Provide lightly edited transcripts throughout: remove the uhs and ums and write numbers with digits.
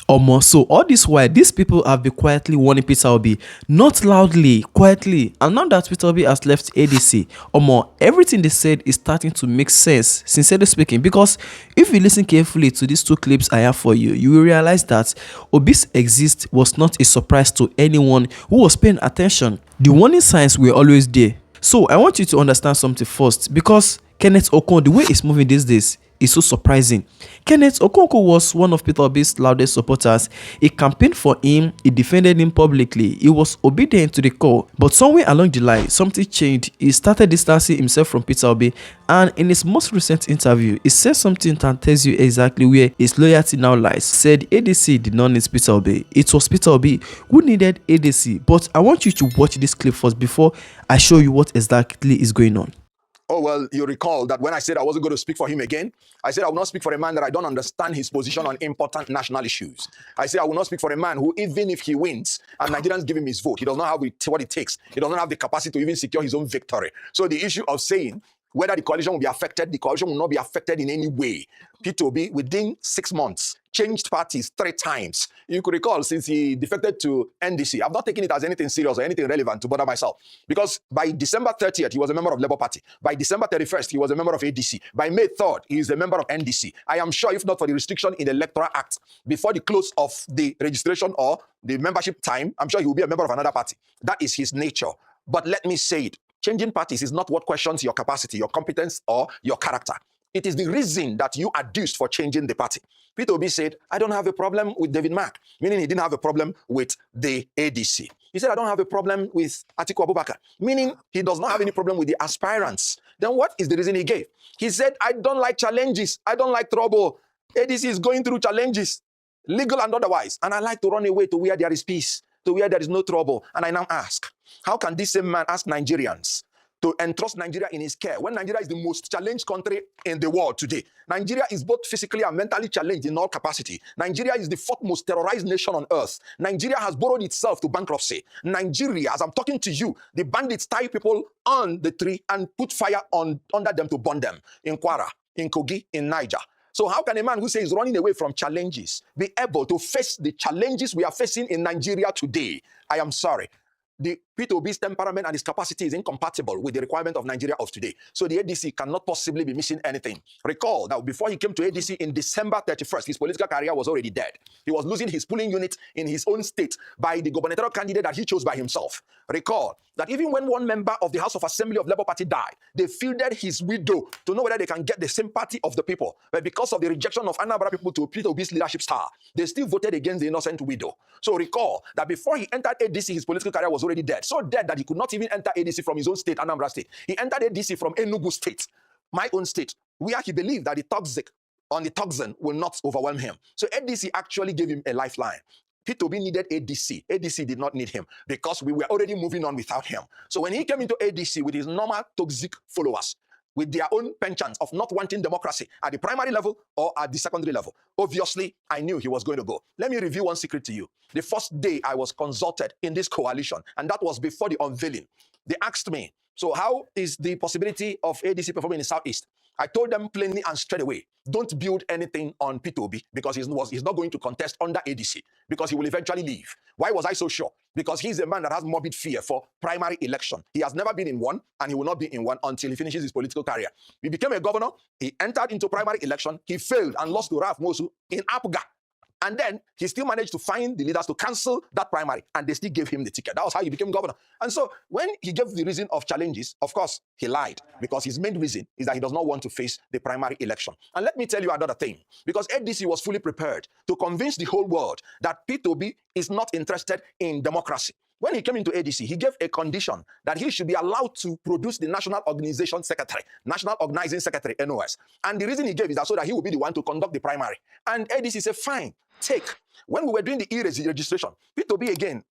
Omo, so all this while, these people have been quietly warning Peter Obi, not loudly, quietly. And now that Peter Obi has left ADC, Omo, everything they said is starting to make sense, sincerely speaking. Because if you listen carefully to these two clips I have for you, you will realize that Obi's exist was not a surprise to anyone who was paying attention. The warning signs were always there. So I want you to understand something first, because Kenneth Okonkwo, the way he's moving these days, is so surprising. Kenneth Okonkwo was one of Peter Obi's loudest supporters. He campaigned for him, he defended him publicly, he was obedient to the call. But somewhere along the line, something changed. He started distancing himself from Peter Obi, and in his most recent interview, he said something that tells you exactly where his loyalty now lies. He said ADC did not need Peter Obi. It was Peter Obi who needed ADC. But I want you to watch this clip first before I show you what exactly is going on. Oh, well, you recall that when I said I wasn't going to speak for him again, I said I will not speak for a man that I don't understand his position on important national issues. I said I will not speak for a man who, even if he wins and Nigerians give him his vote, he does not have what it takes. He does not have the capacity to even secure his own victory. So the issue of saying whether the coalition will be affected, the coalition will not be affected in any way. Peter Obi, within 6 months, changed parties 3 times. You could recall, since he defected to NDC, I've not taken it as anything serious or anything relevant to bother myself. Because by December 30th, he was a member of Labour Party. By December 31st, he was a member of ADC. By May 3rd, he is a member of NDC. I am sure, if not for the restriction in the Electoral Act, before the close of the registration or the membership time, I'm sure he will be a member of another party. That is his nature. But let me say it. Changing parties is not what questions your capacity, your competence, or your character. It is the reason that you adduced for changing the party. Peter Obi said, I don't have a problem with David Mark, meaning he didn't have a problem with the ADC. He said, I don't have a problem with Atiku Abubakar, meaning he does not have any problem with the aspirants. Then what is the reason he gave? He said, I don't like challenges. I don't like trouble. ADC is going through challenges, legal and otherwise, and I like to run away to where there is peace, to where there is no trouble. And I now ask, how can this same man ask Nigerians to entrust Nigeria in his care when Nigeria is the most challenged country in the world today? Nigeria is both physically and mentally challenged in all capacity. Nigeria is the 4th most terrorized nation on earth. Nigeria has borrowed itself to bankruptcy. Nigeria, as I'm talking to you, the bandits tie people on the tree and put fire under them to burn them in Kwara, in Kogi, in Niger. So how can a man who says running away from challenges be able to face the challenges we are facing in Nigeria today? I am sorry. The Peter Obi's temperament and his capacity is incompatible with the requirement of Nigeria of today. So the ADC cannot possibly be missing anything. Recall that before he came to ADC in December 31st, his political career was already dead. He was losing his polling unit in his own state by the gubernatorial candidate that he chose by himself. Recall that even when one member of the House of Assembly of Labour Party died, they fielded his widow to know whether they can get the sympathy of the people. But because of the rejection of Anambra people to Peter Obi's leadership star, they still voted against the innocent widow. So recall that before he entered ADC, his political career was already dead. So dead that he could not even enter ADC from his own state, Anambra State. He entered ADC from Enugu State, my own state, where he believed that the toxin will not overwhelm him. So ADC actually gave him a lifeline. Peter Obi needed ADC. ADC did not need him because we were already moving on without him. So when he came into ADC with his normal toxic followers, with their own penchants of not wanting democracy at the primary level or at the secondary level, obviously, I knew he was going to go. Let me reveal one secret to you. The first day I was consulted in this coalition, and that was before the unveiling, they asked me, so how is the possibility of ADC performing in the Southeast? I told them plainly and straight away, don't build anything on Peter Obi because he's not going to contest under ADC because he will eventually leave. Why was I so sure? Because he's a man that has morbid fear for primary election. He has never been in one, and he will not be in one until he finishes his political career. He became a governor. He entered into primary election. He failed and lost to Ralph Mosu in Apuga. And then he still managed to find the leaders to cancel that primary, and they still gave him the ticket. That was how he became governor. And so when he gave the reason of challenges, of course, he lied, because his main reason is that he does not want to face the primary election. And let me tell you another thing, because ADC was fully prepared to convince the whole world that Peter Obi is not interested in democracy. When he came into ADC, he gave a condition that he should be allowed to produce the National Organization Secretary, National Organizing Secretary, NOS. And the reason he gave is that so that he will be the one to conduct the primary. And ADC said, fine, take. When we were doing the e-registration, Peter Obi again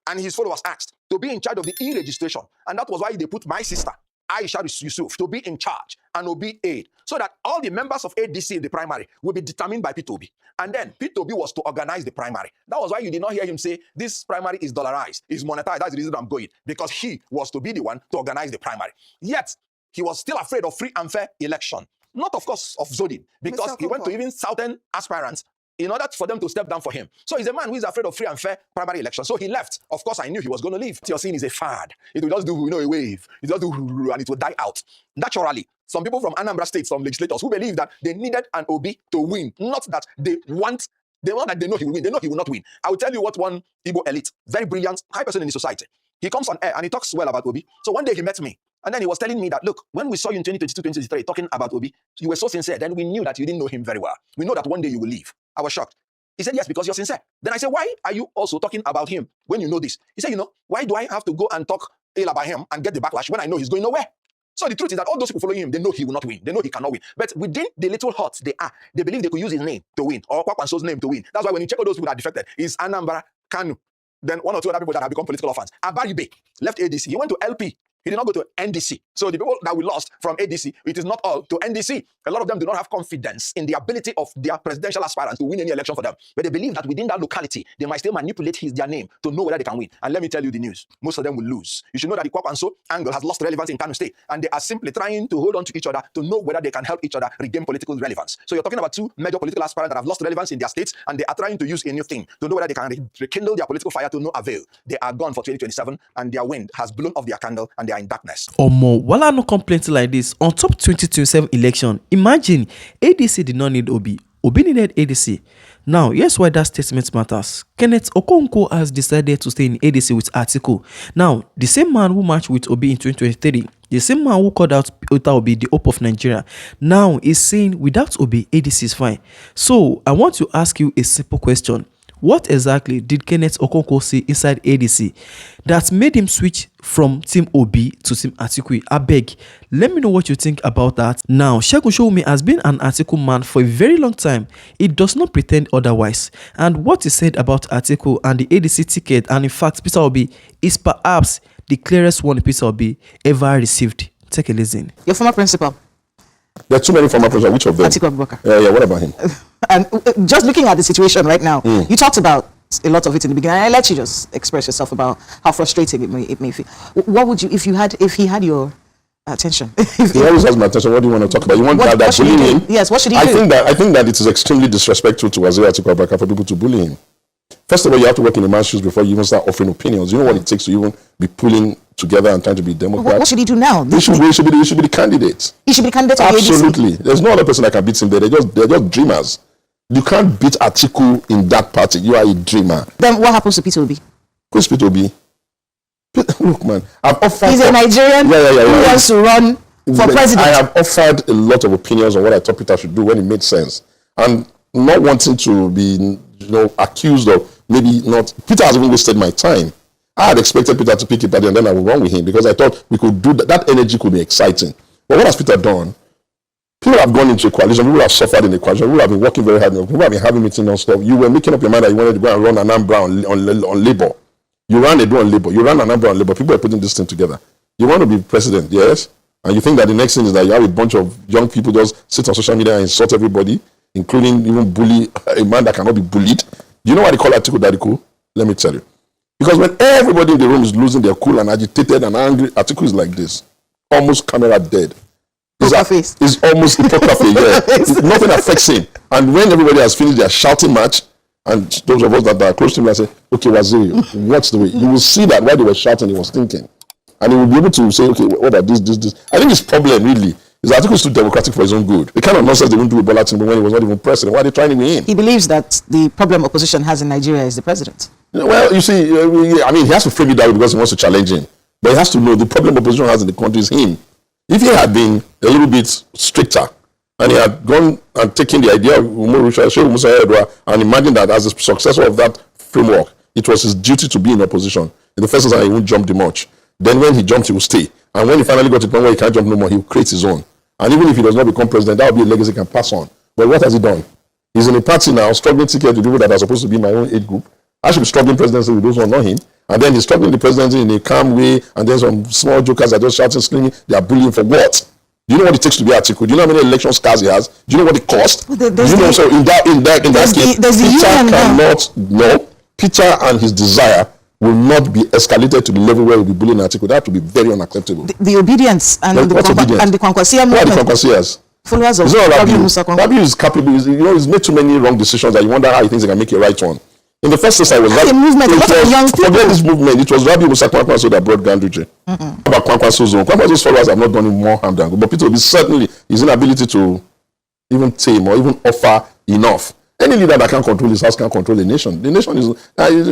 and his followers asked to be in charge of the e-registration. And that was why they put my sister, Aisha Yusuf, to be in charge and Obi aid, so that all the members of ADC in the primary will be determined by Peter Obi. And then Peter Obi was to organize the primary. That was why you did not hear him say, this primary is dollarized, is monetized. That's the reason I'm going, because he was to be the one to organize the primary. Yet, he was still afraid of free and fair election. Not, of course, of zoning, because he went to even southern aspirants in order for them to step down for him. So he's a man who is afraid of free and fair primary elections. So he left. Of course, I knew he was going to leave. What you're seeing is a fad. It will just do, a wave. It will just do, and it will die out. Naturally, some people from Anambra State, some legislators who believe that they needed an Obi to win, not that they want that they know he will win. They know he will not win. I will tell you what one Igbo elite, very brilliant, high person in the society, he comes on air and he talks well about Obi. So one day he met me and then he was telling me that, look, when we saw you in 2022, 2023 talking about Obi, you were so sincere. Then we knew that you didn't know him very well. We know that one day you will leave. I was shocked. He said, yes, because you're sincere. Then I said, why are you also talking about him when you know this? He said, why do I have to go and talk ill about him and get the backlash when I know he's going nowhere? So the truth is that all those people following him, they know he will not win. They know he cannot win. But within the little huts they believe they could use his name to win, or Kwakwanso's name to win. That's why when you check all those people that are defected, is Anambra, Kanu, then one or two other people that have become political orphans. Abaribe left ADC. He went to LP. He did not go to NDC. So the people that we lost from ADC, it is not all to NDC. A lot of them do not have confidence in the ability of their presidential aspirants to win any election for them. But they believe that within that locality, they might still manipulate their name to know whether they can win. And let me tell you the news. Most of them will lose. You should know that the Kwakwanso angle has lost relevance in Kano State. And they are simply trying to hold on to each other to know whether they can help each other regain political relevance. So you're talking about two major political aspirants that have lost relevance in their states, and they are trying to use a new thing to know whether they can rekindle their political fire to no avail. They are gone for 2027, and their wind has blown off their candle, and they are in darkness. More while I no complaints like this on top 2027 election, imagine ADC did not need Obi needed ADC. Now here's why that statement matters. Kenneth Okonkwo has decided to stay in ADC with Atiku. Now the same man who marched with Obi in 2023, the same man who called out Peter Obi the hope of Nigeria, now is saying without Obi ADC is fine. So I want to ask you a simple question. What exactly did Kenneth Okonkwo see inside ADC that made him switch from Team Obi to Team Atiku? I beg, let me know what you think about that. Now, Segun Sowunmi has been an Atiku man for a very long time. It does not pretend otherwise. And what he said about Atiku and the ADC ticket, and in fact Peter Obi, is perhaps the clearest one Peter Obi ever received. Take a listen. Your former principal. There are too many former presidents. Which of them? Atiku Abubakar. Yeah, what about him? And just looking at the situation right now, you talked about a lot of it in the beginning. I let you just express yourself about how frustrating it may feel. What would you, if he had your attention? He always has my attention. What do you want to talk about? You want that bullying him? Yes. What should he do? I think that it is extremely disrespectful to Waziri Atiku Abubakar for people to bully him. First of all, you have to work in a man's shoes before you even start offering opinions. You know what it takes to even be pulling together and trying to be Democrat. What should he do now? He should be the candidate. He should be the candidate. Absolutely. There's no other person that can beat him there. They're just dreamers. You can't beat Atiku in that party. You are a dreamer. Then what happens to Peter Obi? Who's Peter Obi? Look, man, I've offered. He's a Nigerian who wants to run for president. I have offered a lot of opinions on what I thought Peter should do when it made sense, and not wanting to be, accused of maybe not. Peter has even wasted my time. I had expected Peter to pick it, but then I would run with him because I thought we could do that. That energy could be exciting. But what has Peter done? People have gone into a coalition. People have suffered in a coalition. People have been working very hard. People have been having meetings and stuff. You were making up your mind that you wanted to go and run Anambra on Labour. You ran a do on Labour. You ran Anambra on Labour. People are putting this thing together. You want to be president, yes? And you think that the next thing is that you have a bunch of young people just sit on social media and insult everybody, including even bully a man that cannot be bullied. Do you know why they call Atiku Daddy Cool? Let me tell you. Because when everybody in the room is losing their cool and agitated and angry, Atiku is like this. Almost camera dead. It's almost poker face, yeah. Nothing affects him. And when everybody has finished their shouting match, and those of us that are close to him, I say, okay, Waziri, watch the way. You will see that while they were shouting, he was thinking. And he will be able to say, okay, what about this? I think his problem really is that Atiku is too democratic for his own good. The kind of nonsense they wouldn't do with Bola Tinubu when he was not even president. Why are they trying to win? He believes that the problem opposition has in Nigeria is the president. Well, you see, he has to frame it that way because he wants to challenge him. But he has to know the problem opposition has in the country is him. If he had been a little bit stricter and he had gone and taken the idea of Shehu Musa Yar'Adua and imagined that as a successor of that framework, it was his duty to be in opposition. In the first instance, he wouldn't jump much. Then when he jumped, he would stay. And when he finally got to the point where he can't jump no more, he will create his own. And even if he does not become president, that will be a legacy he can pass on. But what has he done? He's in a party now, struggling ticket with people that are supposed to be my own age group. I should be struggling presidency with those who are not him. And then he's struggling the presidency in a calm way, and then some small jokers are just shouting, screaming, they are bullying for what? Do you know what it takes to be Atiku? Do you know how many election scars he has? Do you know what it cost? Well, so in that case, Peter and his desire will not be escalated to the level where he'll be bullying Atiku. That will be very unacceptable. The obedience and the Kwankwasia movement. Who are the Kwankwasias? Followers of It's not Rabiu Rabiu. Musa Okonkwo. Rabiu is capable. He's made too many wrong decisions that you wonder how he thinks he can make a right one. In the first instance, it was That's a movement. A lot of young people. Forget this movement. It was Rabiu Musa Okonkwo that brought Ganduje. About Kwankwaso's own. Kwankwaso's followers have not done him more harm than good. But Peter Obi, certainly his inability to even tame or even offer enough. Any leader that can control his house can control the nation. The nation is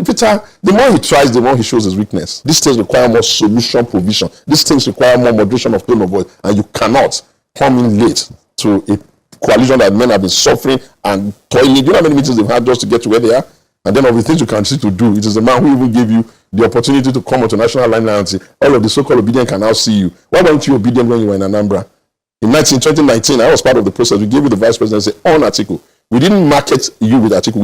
Peter. The more he tries, the more he shows his weakness. These things require more solution provision. These things require more moderation of tone of voice, and you cannot come in late to a coalition that men have been suffering and toiling. Do you know how many meetings they've had just to get to where they are? And then of the things you can see to do, it is the man who even gave you the opportunity to come onto national limelight and say, all of the so-called obedient can now see you. Why weren't you obedient when you were in Anambra? In 2019, I was part of the process. We gave you the vice presidency on Atiku. We didn't market you with Atiku.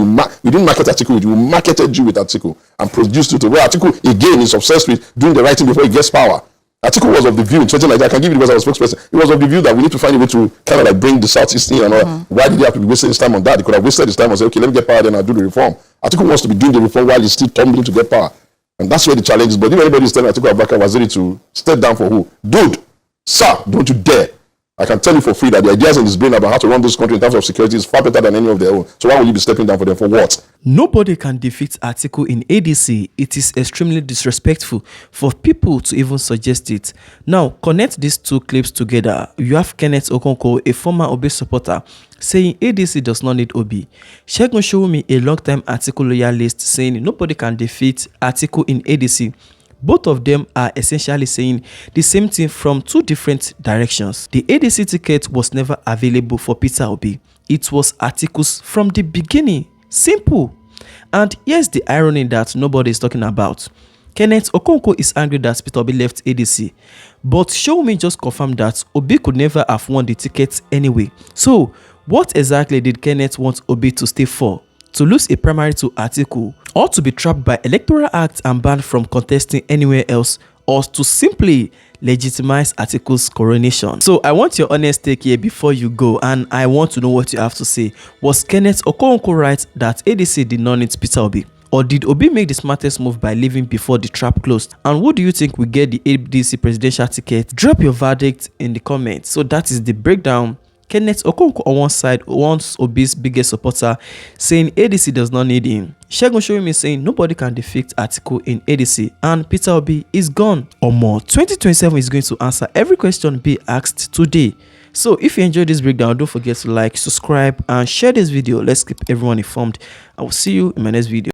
We didn't market Atiku with you. We marketed you with Atiku and produced you to where Atiku, again, is obsessed with doing the right thing before he gets power. Atiku was of the view in 2019, I can give you because I was spokesperson. He was of the view that we need to find a way to kind of like bring the Southeast in and all. Why did he have to be wasting his time on that? He could have wasted his time and said, okay, let me get power, then I'll do the reform. Atiku wants to be doing the reform while he's still tumbling to get power. And that's where the challenge is. But if anybody is telling Atiku Abubakar was ready to step down for who? Dude, sir, don't you dare. I can tell you for free that the ideas in his brain about how to run this country in terms of security is far better than any of their own. So why will you be stepping down for them? For what? Nobody can defeat Atiku in ADC. It is extremely disrespectful for people to even suggest it. Now, connect these two clips together. You have Kenneth Okonkwo, a former Obi supporter, saying ADC does not need Obi. Segun Sowunmi, a long-time Atiku loyalist, saying nobody can defeat Atiku in ADC. Both of them are essentially saying the same thing from two different directions. The ADC ticket was never available for Peter Obi. It was Atiku's from the beginning. Simple. And here's the irony that nobody is talking about. Kenneth Okonkwo is angry that Peter Obi left ADC. But Sowunmi just confirmed that Obi could never have won the ticket anyway. So, what exactly did Kenneth want Obi to stay for? To lose a primary to Atiku, or to be trapped by Electoral Act and banned from contesting anywhere else, or to simply legitimize Atiku's coronation? So I want your honest take here before you go, and I want to know what you have to say. Was Kenneth Okonkwo right that ADC did not need Peter Obi? Or did Obi make the smartest move by leaving before the trap closed? And who do you think will get the ADC presidential ticket? Drop your verdict in the comments. So that is the breakdown. Kenneth Okonkwo on one side wants Obi's biggest supporter, saying ADC does not need him. Segun Sowunmi saying nobody can defeat Atiku in ADC, and Peter Obi is gone. Or more, 2027 is going to answer every question be asked today. So if you enjoyed this breakdown, don't forget to like, subscribe, and share this video. Let's keep everyone informed. I will see you in my next video.